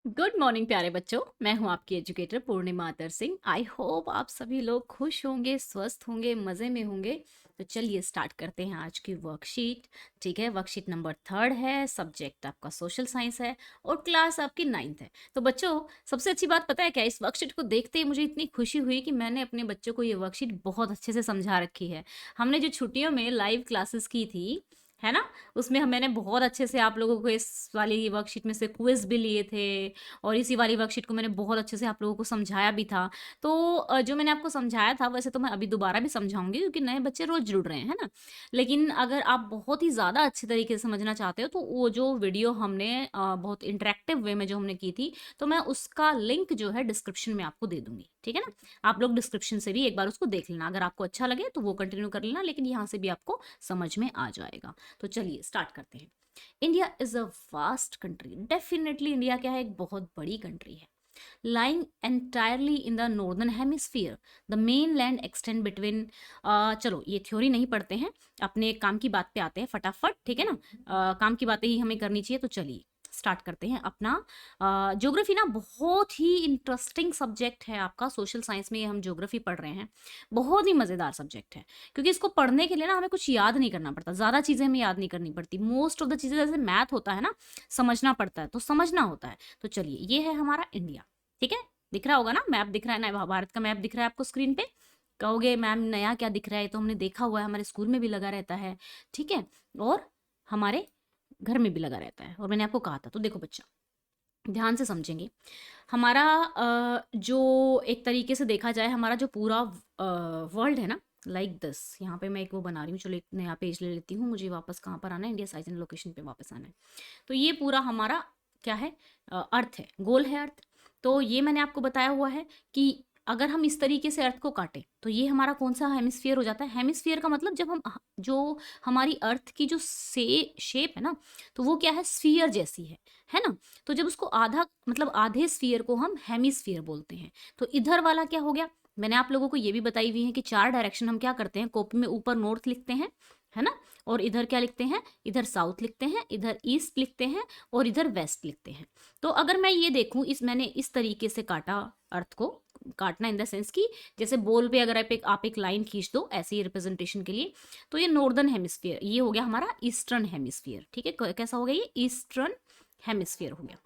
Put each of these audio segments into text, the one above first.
Good morning प्यारे बच्चों। मैं हूं आपकी educator Purnima Atar Singh. I hope आप सभी लोग खुश होंगे, स्वस्थ होंगे, मज़े में होंगे। तो चलिए स्टार्ट करते हैं आज की वर्कशीट। ठीक है, वर्कशीट नंबर 3 है, सब्जेक्ट आपका सोशल साइंस है और क्लास आपकी 9th है। तो बच्चों, सबसे अच्छी बात पता है क्या, इस वर्कशीट को देखते ही मुझे इतनी खुशी हुई कि मैंने अपने बच्चों को ये वर्कशीट बहुत अच्छे से समझा रखी है। हमने जो छुट्टियों में लाइव क्लासेस की थी, है ना, उसमें मैंने बहुत अच्छे से आप लोगों को इस वाली वर्कशीट में से क्विज भी लिए थे और इसी वाली वर्कशीट को मैंने बहुत अच्छे से आप लोगों को समझाया भी था। तो जो मैंने आपको समझाया था वैसे तो मैं अभी दोबारा भी समझाऊँगी, क्योंकि नए बच्चे रोज़ जुड़ रहे हैं, है ना? लेकिन अगर आप बहुत ही ज़्यादा अच्छे तरीके से समझना चाहते हो तो वो जो वीडियो हमने बहुत इंटरैक्टिव वे में जो हमने की थी, तो मैं उसका लिंक जो है डिस्क्रिप्शन में आपको दे दूँगी, ठीक है ना? आप लोग डिस्क्रिप्शन से भी एक बार उसको देख लेना, अगर आपको अच्छा लगे तो वो कंटिन्यू कर लेना, लेकिन यहाँ से भी आपको समझ में आ जाएगा। तो चलिए स्टार्ट करते हैं। India is a vast country. Definitely India क्या है, एक बहुत बड़ी कंट्री है। Lying entirely in the northern hemisphere, the mainland extend between चलो ये थ्योरी नहीं पढ़ते हैं, अपने काम की बात पे आते हैं फटाफट, ठीक है ना? काम की बातें ही हमें करनी चाहिए। तो चलिए स्टार्ट करते हैं अपना ज्योग्राफी। ना बहुत ही इंटरेस्टिंग सब्जेक्ट है आपका, सोशल साइंस में ये हम ज्योग्राफी पढ़ रहे हैं। बहुत ही मज़ेदार सब्जेक्ट है, क्योंकि इसको पढ़ने के लिए ना हमें कुछ याद नहीं करना पड़ता, ज़्यादा चीज़ें हमें याद नहीं करनी पड़ती। मोस्ट ऑफ द चीज़ें जैसे मैथ होता है ना, समझना पड़ता है, तो समझना होता है। तो चलिए ये है हमारा इंडिया, ठीक है? दिख रहा होगा ना, मैप दिख रहा है ना, भारत का मैप दिख रहा है आपको स्क्रीन पे। कहोगे मैम नया क्या दिख रहा है, तो हमने देखा हुआ है, हमारे स्कूल में भी लगा रहता है, ठीक है, और हमारे घर में भी लगा रहता है, और मैंने आपको कहा था। तो देखो बच्चा, ध्यान से समझेंगे। हमारा जो एक तरीके से देखा जाए, हमारा जो पूरा वर्ल्ड है ना, लाइक दिस, यहाँ पे मैं एक वो बना रही हूँ। चलो एक नया पेज ले लेती हूँ, मुझे वापस कहाँ पर आना है, इंडिया साइज एंड लोकेशन पे वापस आना है। तो ये पूरा हमारा क्या है, अर्थ है, गोल है अर्थ। तो ये मैंने आपको बताया हुआ है कि अगर हम इस तरीके से अर्थ को काटें तो ये हमारा कौन सा हेमिस्फीयर हो जाता है। हेमिस्फीयर का मतलब जब हम जो हमारी अर्थ की जो से शेप है ना, तो वो क्या है, स्फीयर जैसी है ना। तो जब उसको आधा, मतलब आधे स्फीयर को हम हेमिस्फीयर बोलते हैं। तो इधर वाला क्या हो गया, मैंने आप लोगों को ये भी बताई हुई है कि 4 डायरेक्शन हम क्या करते हैं, कॉपी में ऊपर नॉर्थ लिखते हैं, है ना, और इधर क्या लिखते हैं, इधर साउथ लिखते हैं, इधर ईस्ट लिखते हैं और इधर वेस्ट लिखते हैं। तो अगर मैं ये देखूं, मैंने इस तरीके से काटा अर्थ को, काटना इन द सेंस कि जैसे बॉल पे अगर आप एक लाइन खींच दो ऐसे ही रिप्रेजेंटेशन के लिए, तो ये नॉर्दर्न हेमिस्फीयर, ये हो गया हमारा ईस्टर्न हेमिस्फीयर, ठीक है। कैसा हो गया, ये ईस्टर्न हेमिस्फीयर हो गया।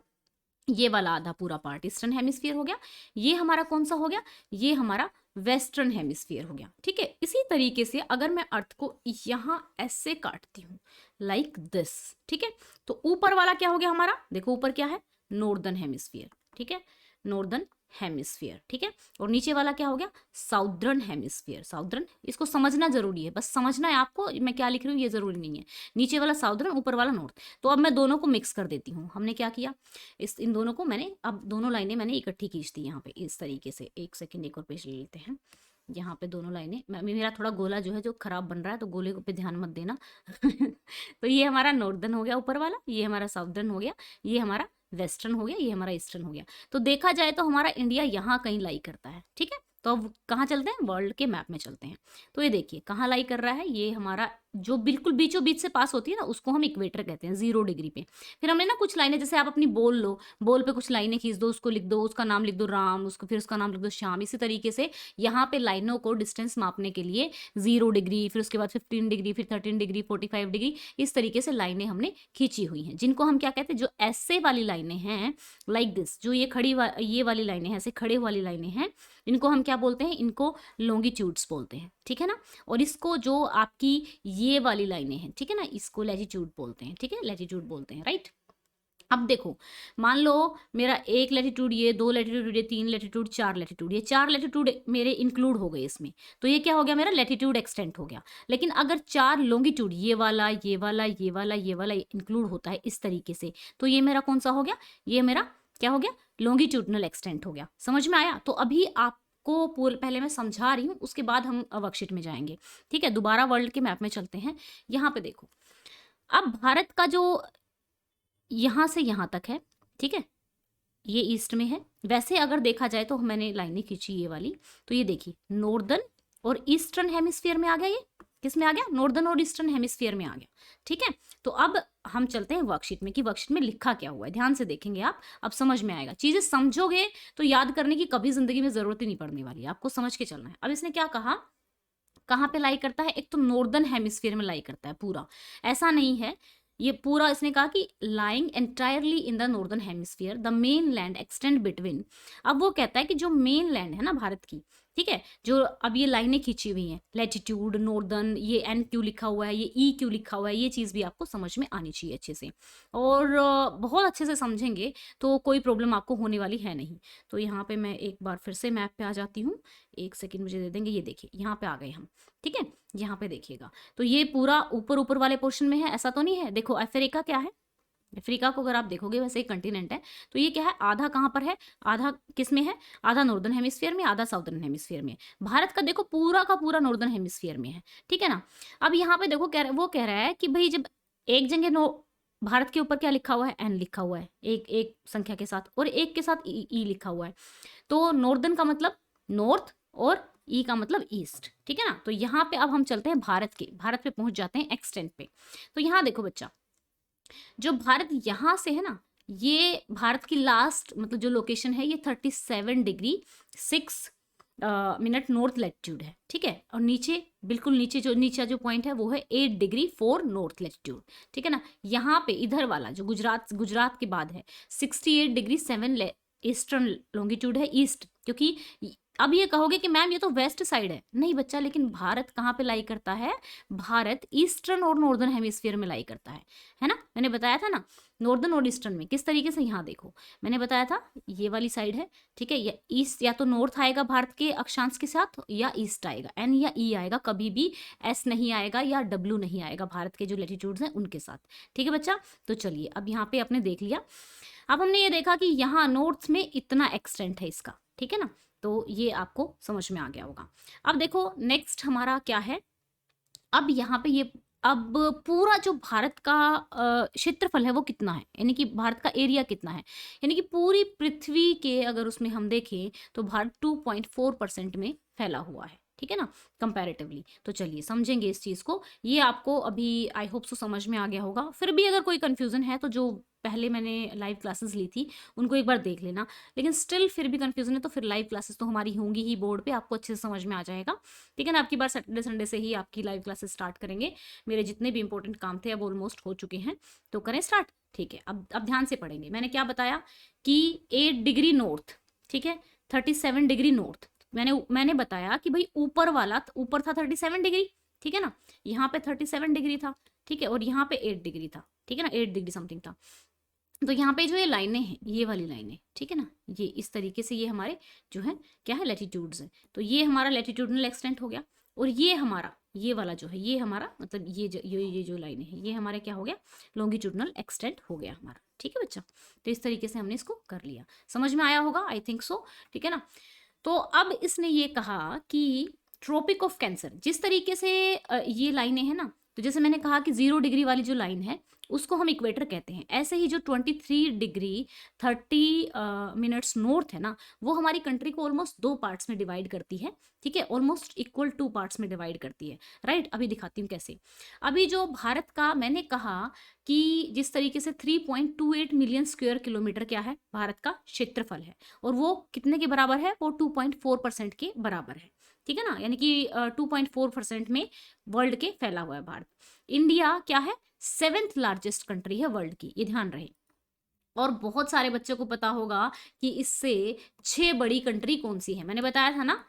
ये वाला आधा पूरा पार्ट ईस्टर्न हेमिस्फीयर हो गया। ये हमारा कौन सा हो गया, ये हमारा वेस्टर्न हेमिस्फीयर हो गया, ठीक है। इसी तरीके से अगर मैं अर्थ को यहाँ ऐसे काटती हूँ, लाइक दिस, ठीक है, तो ऊपर वाला क्या हो गया हमारा, देखो ऊपर क्या है, नॉर्दर्न हेमिस्फीयर, ठीक है, नॉर्दर्न हेमिस्फीयर, ठीक है। और नीचे वाला क्या हो गया, साउदर्न हेमिस्फीयर। साउदर्न, इसको समझना जरूरी है, बस समझना है आपको, मैं क्या लिख रही हूँ ये जरूरी नहीं है। नीचे वाला साउदर्न, ऊपर वाला नॉर्थ। तो अब मैं दोनों को मिक्स कर देती हूँ। हमने क्या किया, इन दोनों को मैंने, अब दोनों लाइनें मैंने इकट्ठी खींच दी यहाँ पे इस तरीके से। एक सेकंड, एक और पेज ले लेते हैं। यहाँ पे दोनों लाइनें, मेरा थोड़ा गोला जो है जो खराब बन रहा है, तो गोले पे ध्यान मत देना। तो ये हमारा नॉर्दर्न हो गया ऊपर वाला, ये हमारा साउदर्न हो गया, ये हमारा वेस्टर्न हो गया, ये हमारा ईस्टर्न हो गया। तो देखा जाए तो हमारा इंडिया यहाँ कहीं लाई करता है, ठीक है। तो अब कहाँ चलते हैं, वर्ल्ड के मैप में चलते हैं। तो ये देखिए कहाँ लाई कर रहा है, ये हमारा जो बिल्कुल बीचों बीच से पास होती है ना, उसको हम इक्वेटर कहते हैं, 0 डिग्री पे। फिर हमने ना कुछ लाइनें, जैसे आप अपनी बोल लो, बोल पे कुछ लाइनें खींच दो, उसको लिख दो, उसका नाम लिख दो राम, उसको फिर उसका नाम लिख दो श्याम। इसी तरीके से यहाँ पे लाइनों को डिस्टेंस मापने के लिए 0 डिग्री, फिर उसके बाद 15 डिग्री, फिर 13 डिग्री, 45 डिग्री, इस तरीके से लाइनें हमने खींची हुई हैं, जिनको हम क्या कहते हैं, जो ऐसे वाली लाइनें हैं, लाइक दिस, जो ये ये वाली लाइनें हैं, ऐसे खड़े वाली लाइनें हैं, इनको हम क्या बोलते हैं, इनको लॉन्गिट्यूड्स बोलते हैं, ठीक है ना। और इसको जो आपकी ये वाली लाइनें हैं, ठीक है ना, इसको लैटिट्यूड बोलते हैं, ठीक है, लैटिट्यूड बोलते हैं, राइट। अब देखो, मान लो मेरा 1 लैटिट्यूड, ये 2 लैटिट्यूड, ये 3 लैटिट्यूड, 4 लैटिट्यूड, ये 4 लैटिट्यूड मेरे इंक्लूड हो गए इसमें। तो ये क्या हो गया, मेरा लैटिट्यूड एक्सटेंट हो गया। लेकिन अगर 4 लॉन्गिट्यूड, ये वाला, ये वाला, ये वाला, ये वाला इंक्लूड होता है इस तरीके से, तो ये मेरा कौन सा हो गया, ये मेरा क्या हो गया, लॉन्गिट्यूडनल एक्सटेंट हो गया। समझ में आया। तो अभी आपको पहले मैं समझा रही हूँ, उसके बाद हम वर्कशीट में जाएंगे, ठीक है। दोबारा वर्ल्ड के मैप में चलते हैं। यहाँ पे देखो, अब भारत का जो यहाँ से यहाँ तक है, ठीक है, ये ईस्ट में है। वैसे अगर देखा जाए तो मैंने लाइनें खींची ये वाली, तो ये देखिए नॉर्दर्न और ईस्टर्न हेमिस्फीयर में आ गया ये, किस में आ गया, नॉर्दर्न और ईस्टर्न हेमिस्फीयर में आ गया। ठीक है, तो अब हम चलते हैं वर्कशीट में कि वर्कशीट में लिखा क्या हुआ है। ध्यान से देखेंगे आप, अब समझ में आएगा। चीजें समझोगे तो याद करने की कभी जिंदगी में जरूरत ही नहीं पड़ने वाली है, आपको समझ के चलना है। अब इसने क्या कहा, कहाँ पे लाई करता है, एक तो नॉर्दर्न हेमिस्फीयर में लाई करता है पूरा, ऐसा नहीं है ये पूरा, इसने कहा कि lying entirely in the northern hemisphere the main land extend between. अब वो कहता है कि जो मेन लैंड है ना भारत की, ठीक है, जो अब ये लाइनें खींची हुई हैं, लैटिट्यूड, नॉर्दर्न, ये एन क्यों लिखा हुआ है, ये ई क्यों लिखा हुआ है, ये चीज़ भी आपको समझ में आनी चाहिए अच्छे से, और बहुत अच्छे से समझेंगे तो कोई प्रॉब्लम आपको होने वाली है नहीं। तो यहाँ पे मैं एक बार फिर से मैप पे आ जाती हूँ, एक सेकेंड मुझे दे देंगे। ये देखिए यहाँ पे आ गए हम, ठीक है, यहाँ पे देखिएगा तो ये पूरा ऊपर ऊपर वाले पोर्शन में है, ऐसा तो नहीं है। देखो अफ्रीका क्या है, अफ्रीका को अगर आप देखोगे वैसे एक कंटिनेंट है, तो ये क्या है, आधा कहाँ पर है, आधा किस में है, आधा नॉर्दर्न हेमिस्फीयर में, आधा साउदर्न हेमिस्फीयर में। भारत का देखो पूरा का पूरा नॉर्दर्न हेमिस्फीयर में है, ठीक है ना। अब यहाँ पे देखो वो कह रहा है कि भाई जब एक जगह भारत के ऊपर क्या लिखा हुआ है, एन लिखा हुआ है एक एक संख्या के साथ, और एक के साथ ई लिखा हुआ है, तो नॉर्दर्न का मतलब नॉर्थ और ई का मतलब ईस्ट, ठीक है ना। तो यहाँ पे अब हम चलते हैं भारत पे पहुंच जाते हैं एक्सटेंट पे। तो यहाँ देखो बच्चा, जो भारत यहाँ से है ना, ये भारत की लास्ट मतलब जो लोकेशन है ये 37 डिग्री 6 मिनट नॉर्थ लैटिट्यूड है, ठीक है। और नीचे बिल्कुल नीचे जो पॉइंट है वो है 8 डिग्री 4 नॉर्थ लैटिट्यूड, ठीक है ना। यहाँ पे इधर वाला जो गुजरात के बाद है 68 डिग्री 7 ईस्टर्न लॉन्गिट्यूड है, ईस्ट, क्योंकि अब ये कहोगे कि मैम ये तो वेस्ट साइड है, नहीं बच्चा, लेकिन भारत कहाँ पे लाई करता है, भारत ईस्टर्न और नॉर्दर्न हेमिस्फीयर में लाई करता है ना। मैंने बताया था ना नॉर्दर्न और ईस्टर्न में किस तरीके से, यहाँ देखो मैंने बताया था ये वाली साइड है, ठीक है, या ईस्ट या तो नॉर्थ आएगा भारत के अक्षांश के साथ, या ईस्ट आएगा, एन या ई आएगा, कभी भी एस नहीं आएगा या डब्ल्यू नहीं आएगा भारत के जो लैटिट्यूड्स हैं उनके साथ, ठीक है बच्चा। तो चलिए अब यहाँ पे आपने देख लिया, अब हमने ये देखा कि यहाँ नॉर्थ में इतना एक्सटेंट है इसका, ठीक है ना, तो ये आपको समझ में आ गया होगा। अब देखो नेक्स्ट हमारा क्या है, अब यहाँ पे ये अब पूरा जो भारत का क्षेत्रफल है वो कितना है, यानी कि भारत का एरिया कितना है, यानी कि पूरी पृथ्वी के अगर उसमें हम देखें तो भारत 2.4% में फैला हुआ है, ठीक है ना, कंपैरेटिवली। तो चलिए समझेंगे इस चीज़ को, ये आपको अभी आई होप सो समझ में आ गया होगा। फिर भी अगर कोई कंफ्यूजन है तो जो पहले मैंने लाइव क्लासेस ली थी उनको एक बार देख लेना, लेकिन स्टिल फिर भी कंफ्यूजन है तो फिर लाइव क्लासेस तो हमारी होंगी ही बोर्ड पे, आपको अच्छे से समझ में आ जाएगा, ठीक है ना। आपकी बार सैटरडे संडे से ही आपकी लाइव क्लासेस स्टार्ट करेंगे, मेरे जितने भी इंपॉर्टेंट काम थे अब ऑलमोस्ट हो चुके हैं, तो करें स्टार्ट, ठीक है। अब ध्यान से पढ़ेंगे, मैंने क्या बताया कि 8 डिग्री नॉर्थ, ठीक है, 37 डिग्री नॉर्थ, मैंने बताया कि भाई ऊपर वाला ऊपर था 37 डिग्री, ठीक है ना, यहाँ पे 37 डिग्री था, ठीक है, और यहाँ पे 8 डिग्री था, ठीक है ना, 8 डिग्री समथिंग था। तो यहाँ पे जो ये लाइनें हैं, ये वाली लाइनें, ठीक है ना, ये इस तरीके से ये हमारे जो है क्या है, लैटिट्यूड्स हैं। तो ये हमारा लैटिट्यूडनल एक्सटेंट हो गया, और ये हमारा ये वाला जो है ये हमारा मतलब ये जो लाइनें हैं ये हमारे क्या हो गया, लॉन्गिट्यूडनल एक्सटेंट हो गया हमारा, ठीक है बच्चा। तो इस तरीके से हमने इसको कर लिया, समझ में आया होगा आई थिंक सो, ठीक है ना। तो अब इसने ये कहा कि ट्रॉपिक ऑफ कैंसर, जिस तरीके से ये लाइनें हैं ना, तो जैसे मैंने कहा कि 0 डिग्री वाली जो लाइन है उसको हम इक्वेटर कहते हैं, ऐसे ही जो 23 डिग्री 30 मिनट्स नॉर्थ है ना, वो हमारी कंट्री को ऑलमोस्ट 2 पार्ट्स में डिवाइड करती है, ठीक है, ऑलमोस्ट इक्वल 2 पार्ट्स में डिवाइड करती है, राइट। अभी दिखाती हूँ कैसे। अभी जो भारत का मैंने कहा कि जिस तरीके से 3.28 मिलियन स्क्वायर किलोमीटर क्या है भारत का क्षेत्रफल है, और वो कितने के बराबर है, वो 2.4% के बराबर है, ठीक है ना, यानी कि 2.4% में वर्ल्ड के फैला हुआ है भारत। इंडिया क्या है, 7th लार्जेस्ट कंट्री है वर्ल्ड की, ये ध्यान रहे। और बहुत सारे बच्चों को पता होगा कि इससे 6 बड़ी कंट्री कौन सी है, मैंने बताया था ना,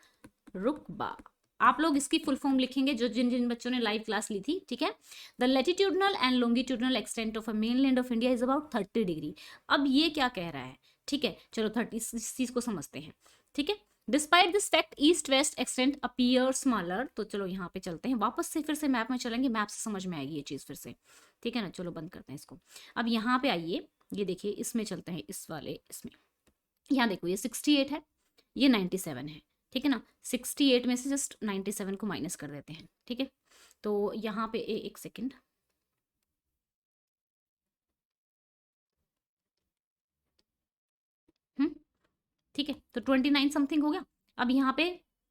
रुकबा। आप लोग इसकी फुल फॉर्म लिखेंगे जो जिन जिन बच्चों ने लाइव क्लास ली थी, ठीक है। The latitudinal and longitudinal extent of a mainland of India is about 30 degree. अब ये क्या कह रहा है, ठीक है, चलो 30 इस चीज को समझते हैं, ठीक है। Despite this fact east west extent appear smaller. तो चलो यहाँ पे चलते हैं वापस से, फिर से मैप में चलेंगे, मैप से समझ में आएगी ये चीज फिर से, ठीक है ना। चलो बंद करते हैं इसको, अब यहाँ पे आइए, ये देखिए इसमें चलते हैं, इस वाले इसमें, यहाँ देखो ये 68 है, ये 97 है, ठीक है ना। 68 में से जस्ट 97 को माइनस कर देते हैं, ठीक है। तो यहाँ पे एक सेकेंड, ठीक है, तो 29 समथिंग हो गया। अब यहाँ पे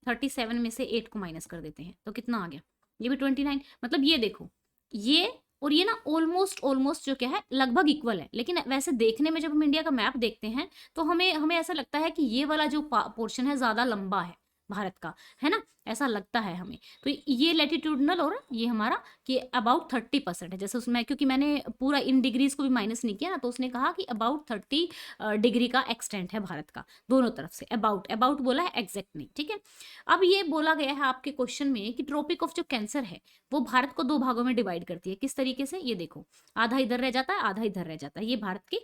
37 में से 8 को माइनस कर देते हैं, तो कितना आ गया, ये भी 29, मतलब ये देखो, ये और ये ना ऑलमोस्ट ऑलमोस्ट जो क्या है लगभग इक्वल है। लेकिन वैसे देखने में जब हम इंडिया का मैप देखते हैं तो हमें हमें ऐसा लगता है कि ये वाला जो पोर्शन है ज्यादा लंबा है भारत का, है ना, ऐसा लगता है हमें। तो ये लैटिट्यूडनल और ये हमारा कि अबाउट 30% है। जैसे उसमें क्योंकि मैंने पूरा इन डिग्रीज को भी माइनस नहीं किया ना, तो उसने कहा कि अबाउट 30 डिग्री का एक्सटेंट है भारत का, दोनों तरफ से। अबाउट अबाउट बोला है, एग्जैक्ट नहीं, ठीक है। अब ये बोला गया है आपके क्वेश्चन में कि ट्रॉपिक ऑफ जो कैंसर है वो भारत को 2 भागों में डिवाइड करती है। किस तरीके से, ये देखो, आधा इधर रह जाता है, आधा इधर रह जाता है। ये भारत के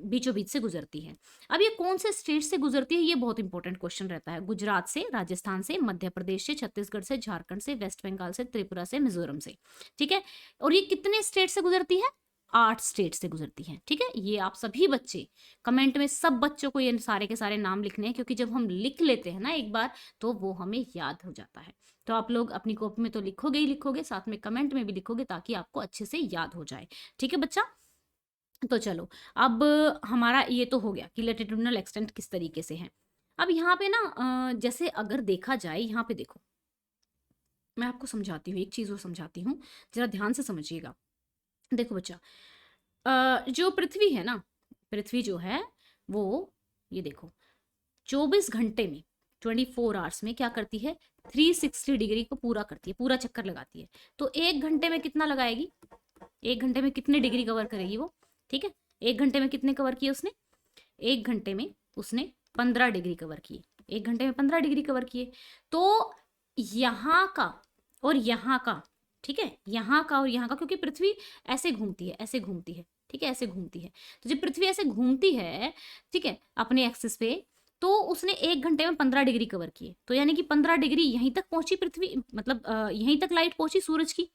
बीचों बीच से गुजरती है। अब ये कौन से स्टेट से गुजरती है, ये बहुत इंपॉर्टेंट क्वेश्चन रहता है। गुजरात से, राजस्थान से, मध्य प्रदेश से, छत्तीसगढ़ से, झारखंड से, वेस्ट बंगाल से, त्रिपुरा से, मिजोरम से, ठीक है। और ये कितने स्टेट से गुजरती है, 8 स्टेट से गुजरती है, ठीक है। ये आप सभी बच्चे कमेंट में, सब बच्चों को ये सारे के सारे नाम लिखने हैं, क्योंकि जब हम लिख लेते हैं ना एक बार तो वो हमें याद हो जाता है। तो आप लोग अपनी कॉपी में तो लिखोगे ही लिखोगे, साथ में कमेंट में भी लिखोगे ताकि आपको अच्छे से याद हो जाए, ठीक है बच्चा। तो चलो, अब हमारा ये तो हो गया कि लैटिट्यूडनल एक्सटेंट किस तरीके से है। अब यहाँ पे ना जैसे अगर देखा जाए, यहाँ पे देखो, मैं आपको समझाती हूँ, एक चीज और समझाती हूँ, जरा ध्यान से समझिएगा। देखो बच्चा, जो पृथ्वी है ना, पृथ्वी जो है वो, ये देखो, 24 घंटे में, 24 आवर्स में क्या करती है, 360 डिग्री को पूरा करती है, पूरा चक्कर लगाती है। तो 1 घंटे में कितना लगाएगी, 1 घंटे में कितने डिग्री कवर करेगी वो, ठीक है। 1 घंटे में कितने कवर किए उसने, 1 घंटे में उसने 15 डिग्री कवर किए, 1 घंटे में 15 डिग्री कवर किए। तो यहाँ का और यहाँ का, ठीक है, यहाँ का और यहाँ का, क्योंकि पृथ्वी ऐसे घूमती है, ऐसे घूमती है, ठीक है, ऐसे घूमती है। तो जब पृथ्वी ऐसे घूमती है, ठीक है, अपने एक्सिस पे, तो उसने 1 घंटे में 15 डिग्री कवर किए। तो यानी कि 15 डिग्री यहीं तक पहुंची पृथ्वी, मतलब यहीं तक लाइट पहुंची सूरज की।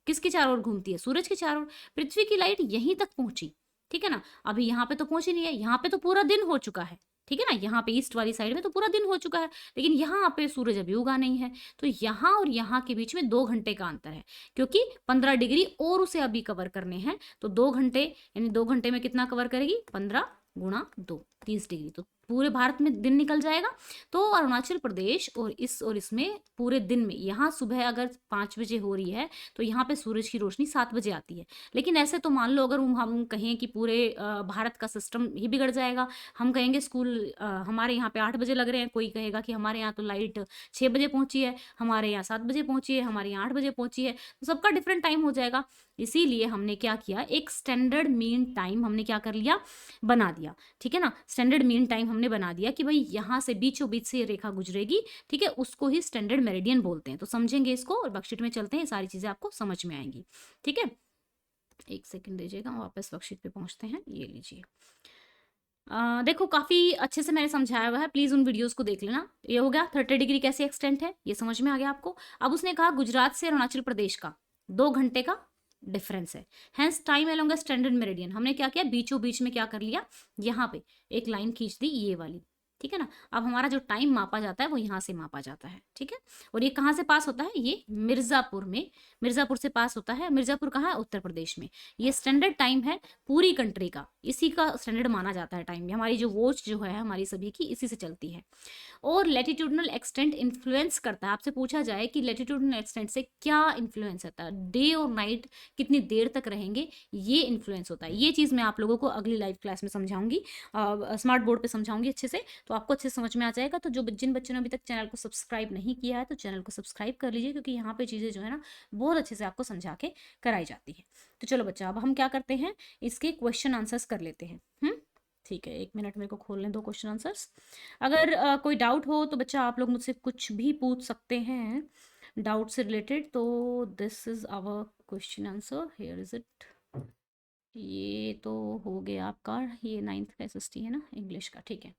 किसके चारों ओर घूमती है, सूरज के चारों ओर। पृथ्वी की लाइट यहीं तक पहुंची, ठीक है ना। अभी यहाँ पे तो पहुंची नहीं है, यहाँ पे तो पूरा दिन हो चुका है, ठीक है ना। यहाँ पे ईस्ट वाली साइड में तो पूरा दिन हो चुका है, लेकिन यहाँ पे सूरज अभी उगा नहीं है। तो यहाँ और यहाँ के बीच में 2 घंटे का अंतर है, क्योंकि 15 डिग्री और उसे अभी कवर करने हैं। तो 2 घंटे, यानी 2 घंटे में कितना कवर करेगी, 15 गुणा 2, 30 डिग्री। तो पूरे भारत में दिन निकल जाएगा। तो अरुणाचल प्रदेश और इसमें पूरे दिन में, यहाँ सुबह अगर 5 बजे हो रही है तो यहाँ पे सूरज की रोशनी 7 बजे आती है। लेकिन ऐसे तो मान लो अगर हम कहें कि पूरे भारत का सिस्टम ही बिगड़ जाएगा। हम कहेंगे स्कूल हमारे यहाँ पे 8 बजे लग रहे हैं, कोई कहेगा कि हमारे यहाँ तो लाइट 6 बजे पहुंची है, हमारे यहाँ 7 बजे पहुंची है, हमारे यहाँ 8 बजे पहुंची है। तो सबका डिफरेंट टाइम हो जाएगा। इसीलिए हमने क्या किया, एक स्टैंडर्ड मीन टाइम हमने क्या कर लिया, बना दिया, ठीक है ना। स्टैंडर्ड मीन टाइम हमने बना दिया कि भाई यहाँ से बीचों बीच से ये रेखा गुजरेगी, ठीक है, उसको ही स्टैंडर्ड मेरिडियन बोलते हैं। तो समझेंगे इसको, और वर्कशीट में चलते हैं, सारी चीजें आपको समझ में आएंगी, ठीक है। एक सेकंड दीजिएगा, वापस वर्कशीट पे पहुंचते हैं। ये लीजिए, देखो काफी अच्छे से मैंने समझाया हुआ है, प्लीज उन वीडियोस को देख लेना। ये हो गया 30 डिग्री कैसे एक्सटेंट है, ये समझ में आ गया आपको। अब उसने कहा गुजरात से अरुणाचल प्रदेश का 2 घंटे का डिफरेंस है, hence time along a standard meridian. हमने क्या किया, बीचों बीच में क्या कर लिया, यहाँ पे एक लाइन खींच दी, ये वाली, ठीक है ना। अब हमारा जो टाइम मापा जाता है वो यहाँ से मापा जाता है, ठीक है। और ये कहाँ से पास होता है, ये मिर्जापुर में, मिर्जापुर से पास होता है। मिर्जापुर कहाँ है, उत्तर प्रदेश में। ये स्टैंडर्ड टाइम है पूरी कंट्री का, इसी का स्टैंडर्ड माना जाता है टाइम। हमारी जो वॉच जो है हमारी सभी की, इसी से चलती है। और लैटिट्यूडनल एक्सटेंट इन्फ्लुएंस करता है, आपसे पूछा जाए कि लैटिट्यूडनल एक्सटेंट से क्या इन्फ्लुएंस होता है, डे और नाइट कितनी देर तक रहेंगे, ये इन्फ्लुएंस होता है। ये चीज़ मैं आप लोगों को अगली लाइव क्लास में समझाऊंगी, स्मार्ट बोर्ड पे समझाऊंगी अच्छे से, तो आपको अच्छे से समझ में आ जाएगा। तो जो जिन बच्चों ने अभी तक चैनल को सब्सक्राइब नहीं किया है तो चैनल को सब्सक्राइब कर लीजिए, क्योंकि यहाँ पे चीज़ें जो है ना बहुत अच्छे से आपको समझा के कराई जाती है। तो चलो बच्चा, अब हम क्या करते हैं, इसके क्वेश्चन आंसर्स कर लेते हैं। ठीक है, 1 मिनट मेरे को खोलने दो क्वेश्चन आंसर्स। अगर कोई डाउट हो तो बच्चा आप लोग मुझसे कुछ भी पूछ सकते हैं डाउट से रिलेटेड। तो this is our question answer, here is it. ये तो हो गया आपका, ये 9th का SST है ना, इंग्लिश का, ठीक है।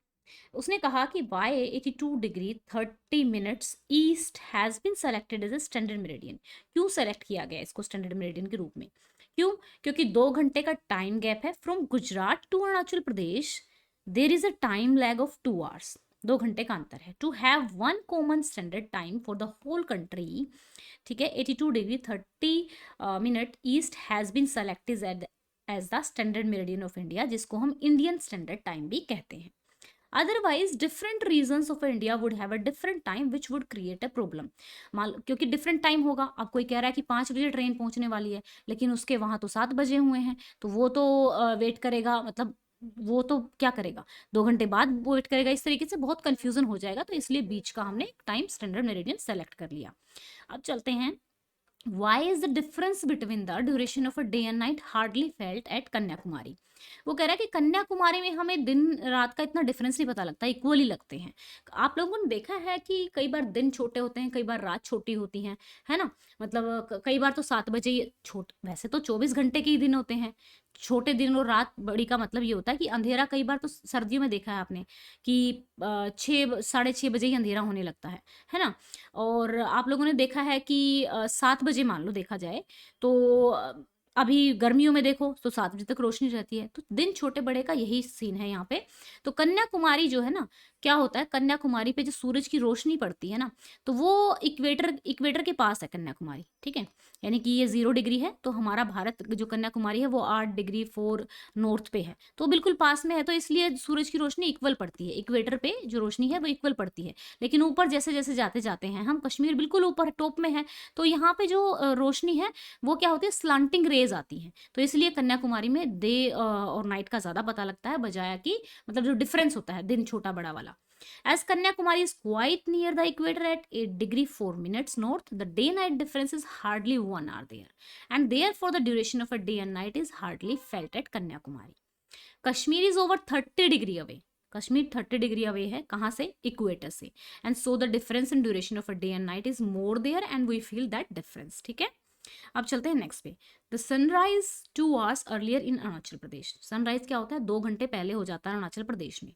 उसने कहा कि Y 82 degree 30 minutes east has been selected as a standard meridian. क्यों सेलेक्ट किया गया इसको स्टैंडर्ड मेरिडियन के रूप में, क्यों, क्योंकि 2 घंटे का टाइम गैप है from Gujarat to Arunachal Pradesh. There is a time lag of 2 hours, 2 घंटे का अंतर है। To have one common standard time for the whole country, ठीक है, 82 degree 30 minute east has been selected as the standard meridian of India, जिसको हम Indian standard time भी कहते हैं। Otherwise different regions of India would have a different time which would create a problem. मान क्योंकि different time होगा, अब कोई कह रहा है कि 5 बजे ट्रेन पहुंचने वाली है, लेकिन उसके वहां तो 7 बजे हुए हैं, तो वो तो वेट करेगा, मतलब वो तो क्या करेगा, 2 घंटे बाद वेट करेगा, इस तरीके से बहुत कंफ्यूजन हो जाएगा, तो इसलिए बीच का हमने टाइम स्टैंडर्ड मेरिडियन सेलेक्ट कर लिया। अब चलते हैं, why is the difference between the duration of a day and night hardly felt at Kanyakumari. वो कह रहा है कि कन्याकुमारी में हमें दिन रात का इतना डिफरेंस नहीं पता लगता, इक्वली लगते हैं। आप लोगों ने देखा है कि कई बार दिन छोटे होते हैं, कई बार रात छोटी होती है ना, मतलब कई बार तो 7 बजे छोट, वैसे तो 24 घंटे के ही दिन होते हैं, छोटे दिन और रात बड़ी का मतलब ये होता है कि अंधेरा कई बार तो सर्दियों में देखा है आपने कि 6 साढ़े 6 बजे ही अंधेरा होने लगता है ना। और आप लोगों ने देखा है कि 7 बजे मान लो देखा जाए तो अभी गर्मियों में देखो तो 7 बजे तक रोशनी रहती है, तो दिन छोटे बड़े का यही सीन है यहाँ पे। तो कन्याकुमारी जो है ना, क्या होता है, कन्याकुमारी पे जो सूरज की रोशनी पड़ती है ना, तो वो इक्वेटर इक्वेटर के पास है कन्याकुमारी, ठीक है, यानी कि ये 0 डिग्री है, तो हमारा भारत जो कन्याकुमारी है वो 8 डिग्री 4 नॉर्थ पे है, तो बिल्कुल पास में है, तो इसलिए सूरज की रोशनी इक्वल पड़ती है, इक्वेटर पे जो रोशनी है वो इक्वल पड़ती है। लेकिन ऊपर जैसे जैसे जाते जाते हैं हम, कश्मीर बिल्कुल ऊपर टॉप में है, तो यहाँ पे जो रोशनी है वो क्या होती है, स्लांटिंग रेज आती है, तो इसलिए कन्याकुमारी में डे और नाइट का ज्यादा पता लगता है, बजाय कि मतलब जो डिफरेंस होता है दिन छोटा बड़ा वाला। As Kanyakumari is quite near the equator at 8 degree 4 minutes north, the day-night difference is hardly 1 hour there, and therefore the duration of a day and night is hardly felt at Kanyakumari. Kashmir is over 30 degree away. Kashmir 30 degree away है, कहाँ से, equator से, and so the difference in duration of a day and night is more there and we feel that difference, ठीक है। अब चलते हैं next पे, the sunrise 2 hours earlier in Arunachal Pradesh. Sunrise क्या होता है, 2 घंटे पहले हो जाता है अरुणाचल प्रदेश में,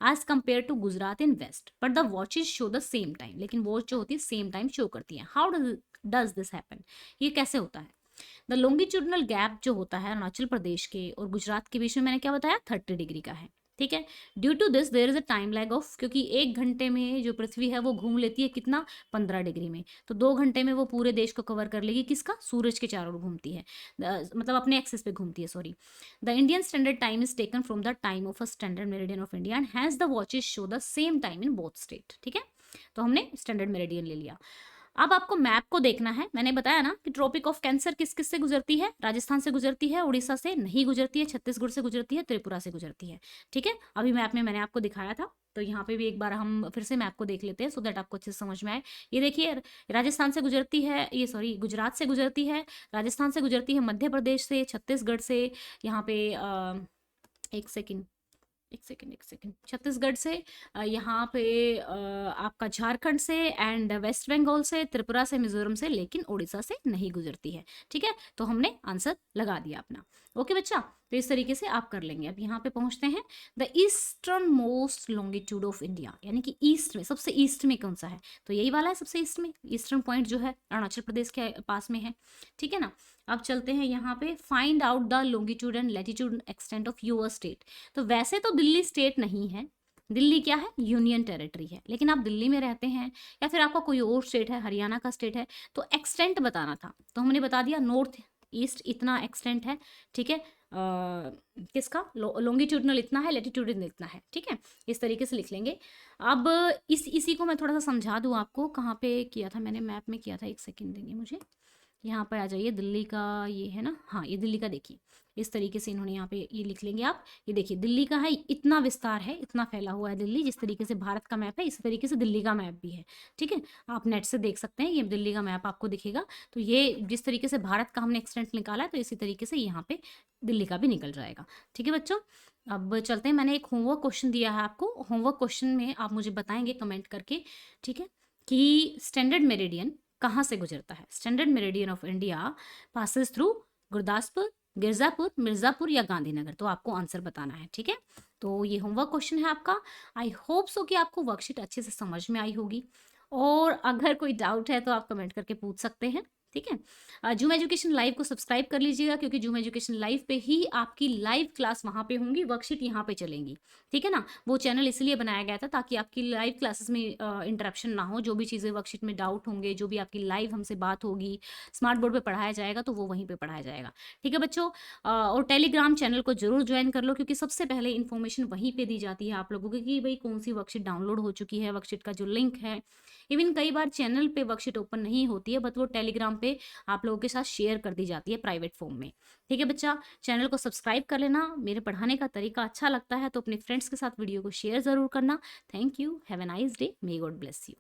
as compare to Gujarat in west, but the watches show the same time, लेकिन वॉच जो होती है सेम टाइम शो करती है। हाउ डज दिस हैपन, ये कैसे होता है। द लॉन्गिट्यूडनल गैप जो होता है अरुणाचल प्रदेश के और गुजरात के बीच में, मैंने क्या बताया, 30 डिग्री का है, ठीक है। Due to this there is a time lag of, क्योंकि 1 घंटे में जो पृथ्वी है वो घूम लेती है कितना, 15 डिग्री में, तो 2 घंटे में वो पूरे देश को कवर कर लेगी, किसका, सूरज के चारों ओर घूमती है, मतलब अपने एक्सिस पे घूमती है, sorry. The Indian standard time is taken from the time of a standard meridian of India and has the watches show the same time in both state, ठीक है। तो हमने स्टैंडर्ड मेरिडियन ले लिया। अब आपको मैप को देखना है, मैंने बताया ना कि ट्रॉपिक ऑफ कैंसर किस किस से गुजरती है, राजस्थान से गुजरती है, उड़ीसा से नहीं गुजरती है, छत्तीसगढ़ से गुजरती है, त्रिपुरा से गुजरती है, ठीक है। अभी मैप में मैंने आपको दिखाया था, तो यहाँ पे भी एक बार हम फिर से मैप को देख लेते हैं सो दैट आपको अच्छे से समझ में आए। ये देखिए, राजस्थान से गुजरती है, ये सॉरी गुजरात से गुजरती है, राजस्थान से गुजरती है, मध्य प्रदेश से, छत्तीसगढ़ से, यहाँ पे एक सेकेंड एक सेकेंड, छत्तीसगढ़ से, यहाँ पे आपका झारखंड से, एंड वेस्ट बंगाल से, त्रिपुरा से, मिजोरम से, लेकिन उड़ीसा से नहीं गुजरती है, ठीक है। तो हमने आंसर लगा दिया अपना, ओके बच्चा। तो इस तरीके से आप कर लेंगे। अब यहाँ पे पहुंचते हैं, the eastern most longitude of India, यानी कि ईस्ट में, सबसे ईस्ट में कौन सा है, तो यही वाला है सबसे ईस्ट में, ईस्टर्न पॉइंट जो है अरुणाचल प्रदेश के पास में है, ठीक है ना। अब चलते हैं यहाँ पे, find out the longitude and latitude extent of your state. तो वैसे तो दिल्ली स्टेट नहीं है, दिल्ली क्या है, यूनियन टेरिटरी है, लेकिन आप दिल्ली में रहते हैं या फिर आपका कोई और स्टेट है, हरियाणा का स्टेट है, तो एक्सटेंट बताना था, तो हमने बता दिया नॉर्थ ईस्ट इतना एक्सटेंट है, ठीक है। किसका, लॉन्गिट्यूडनल इतना है, लैटिट्यूडनल इतना है, ठीक है, इस तरीके से लिख लेंगे। अब इसी को मैं थोड़ा सा समझा दूँ आपको, कहाँ पे किया था मैंने, मैप में किया था, एक सेकेंड देंगे मुझे, यहाँ पर आ जाइए, दिल्ली का ये है ना, हाँ ये दिल्ली का, देखिए इस तरीके से इन्होंने यहाँ पे ये लिख लेंगे आप, ये देखिए दिल्ली का है, इतना विस्तार है, इतना फैला हुआ है दिल्ली, जिस तरीके से भारत का मैप है इस तरीके से दिल्ली का मैप भी है, ठीक है। आप नेट से देख सकते हैं, ये दिल्ली का मैप आपको दिखेगा, तो ये जिस तरीके से भारत का हमने एक्सटेंट निकाला है, तो इसी तरीके से यहाँ पे दिल्ली का भी निकल जाएगा, ठीक है बच्चों। अब चलते हैं, मैंने एक होमवर्क क्वेश्चन दिया है आपको, होमवर्क क्वेश्चन में आप मुझे बताएंगे कमेंट करके, ठीक है, कि स्टैंडर्ड मेरिडियन कहाँ से गुजरता है। Standard meridian of India passes through Gurdaspur, Girjapur, Mirzapur या गांधीनगर, तो आपको आंसर बताना है, ठीक है। तो ये होमवर्क क्वेश्चन है आपका। आई होप सो कि आपको वर्कशीट अच्छे से समझ में आई होगी, और अगर कोई डाउट है तो आप कमेंट करके पूछ सकते हैं, ठीक है। जूम एजुकेशन लाइव को सब्सक्राइब कर लीजिएगा, क्योंकि जूम एजुकेशन लाइव पे ही आपकी लाइव क्लास वहाँ पे होंगी, वर्कशीट यहाँ पे चलेंगी, ठीक है ना। वो चैनल इसलिए बनाया गया था ताकि आपकी लाइव क्लासेस में इंटरप्शन ना हो, जो भी चीज़ें वर्कशीट में डाउट होंगे, जो भी आपकी लाइव हमसे बात होगी, स्मार्ट बोर्ड पे पढ़ाया जाएगा, तो वो वहीं पे पढ़ाया जाएगा, ठीक है बच्चों। और टेलीग्राम चैनल को जरूर ज्वाइन कर लो, क्योंकि सबसे पहले इन्फॉर्मेशन वहीं पे दी जाती है आप लोगों को कि भाई कौन सी वर्कशीट डाउनलोड हो चुकी है, वर्कशीट का जो लिंक है। इवन कई बार चैनल पे वर्कशीट ओपन नहीं होती है, बट वो टेलीग्राम पे आप लोगों के साथ शेयर कर दी जाती है प्राइवेट फॉर्म में, ठीक है बच्चा। चैनल को सब्सक्राइब कर लेना। मेरे पढ़ाने का तरीका अच्छा लगता है तो अपने फ्रेंड्स के साथ वीडियो को शेयर जरूर करना। Thank you, have a nice day, may God bless you.